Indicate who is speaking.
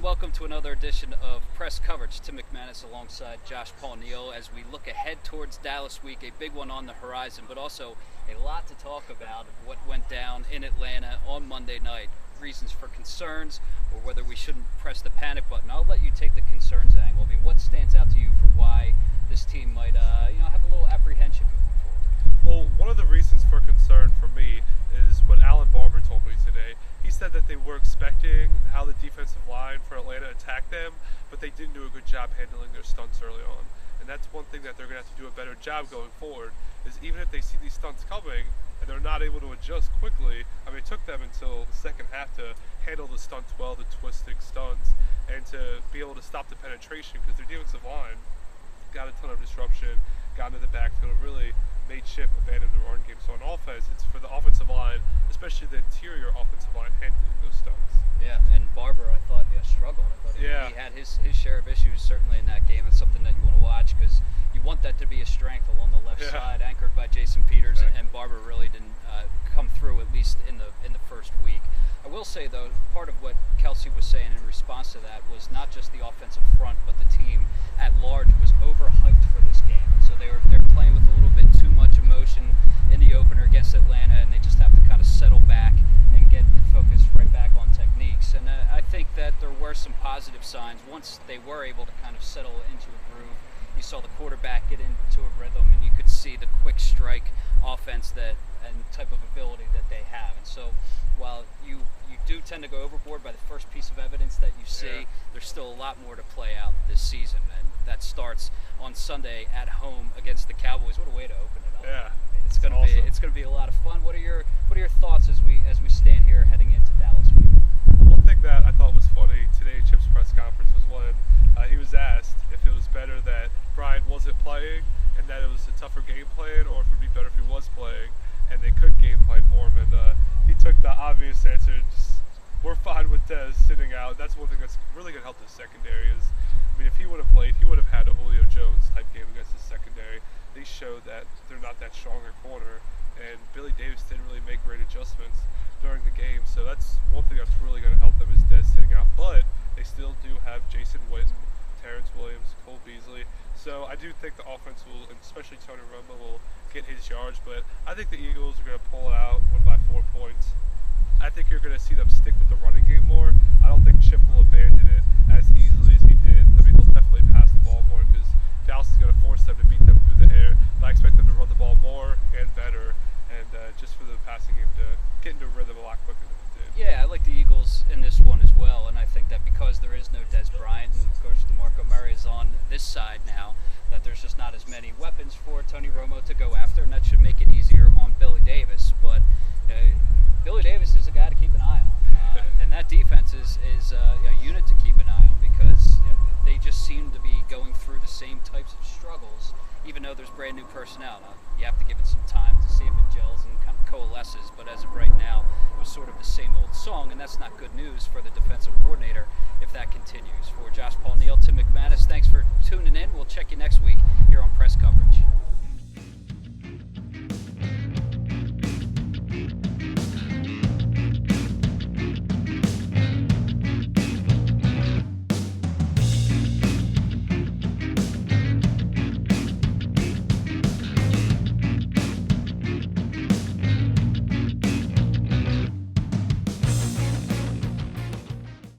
Speaker 1: and welcome to another edition of Press Coverage. Tim McManus alongside Josh Paunil as we look ahead towards Dallas week, a big one on the horizon, but also a lot to talk about of what went down in Atlanta on Monday night. Reasons for concerns, or whether we shouldn't press the panic button. I'll let you take the concerns angle. I mean, what stands out to you for why this team might have a little apprehension moving forward?
Speaker 2: Well, one of the reasons for concern for me is what Alan Barber told me today. He said that they were expecting how the defensive line for Atlanta attacked them, but they didn't do a good job handling their stunts early on. And that's one thing that they're going to have to do a better job going forward, is even if they see these stunts coming and they're not able to adjust quickly. I mean, it took them until the second half to handle the stunts well, the twisting stunts, and to be able to stop the penetration, because their defensive line got a ton of disruption, got into the backfield, and really made Chip abandon the run game. So on offense, it's for the offensive line, especially the interior offensive line, handling those stunts.
Speaker 1: Yeah, and Barber, I thought, struggled. I thought he had his share of issues, certainly in that game. It's something that you want to watch, because you want that to be a strength along the left side, anchored by Jason Peters, and Barber really didn't come through, at least in the first week. I will say, though, part of what Kelsey was saying in response to that was not just the offensive front, but the team at large was overhyped for this game. And so they're playing with a little bit too much emotion in the opener against Atlanta, and they just have to kind of settle back and get focused right back on techniques. And I think that there were some positive signs once they were able to kind of settle into a groove. You saw the quarterback get into a rhythm, and you could see the quick strike offense and type of ability that they have. And so while you do tend to go overboard by the first piece of evidence that you see, there's still a lot more to play out this season, and that starts on Sunday at home against the Cowboys. What a way to open it up!
Speaker 2: Yeah,
Speaker 1: I mean, it's gonna be a lot of fun. What are your thoughts as we stand here heading into Dallas week?
Speaker 2: One thing that I thought was funny today at Chip's press conference was when he was asked if it was better that Bryant wasn't playing and that it was a tougher game plan, or if it would be better if he was playing and they could game plan for him. And he took the obvious answer, just, we're fine with Dez sitting out. That's one thing that's really going to help the secondary is, I mean, if he would have played, he would have had a Julio Jones type game against the secondary. They showed that they're not that stronger corner, and Billy Davis didn't really make great adjustments during the game. So that's one thing that's really going to help them is Dez sitting out. But they still do have Jason Witten, Terrence Williams, Cole Beasley. So I do think the offense will, and especially Tony Romo, will get his yards. But I think the Eagles are going to pull it out, win by 4 points. I think you're going to see them stick with the running game more. I don't think Chip will abandon it as easily as he did. I mean, they'll definitely pass the ball more because Dallas is going to force them to beat them through the air. But I expect them to run the ball more and better, and just for the passing game to get into rhythm a lot quicker than it did.
Speaker 1: Yeah, I like the Eagles in this one as well, and I think that because there is no Dez Bryant, and of course DeMarco Murray is on this side now, that there's just not as many weapons for Tony Romo to go after, and that should make it easier on Billy Davis. But Billy Davis is a guy to keep an eye on, and that defense is a unit to keep an eye on, because they just seem to be going through the same types of struggles, even though there's brand new personnel. Now, you have to give it some time to see if it gels and kind of coalesces, but as of right now, it was sort of the same old song, and that's not good news for the defensive coordinator if that continues. For Josh Paunil, Tim McManus, thanks for tuning in. We'll check you next week here on Press Coverage.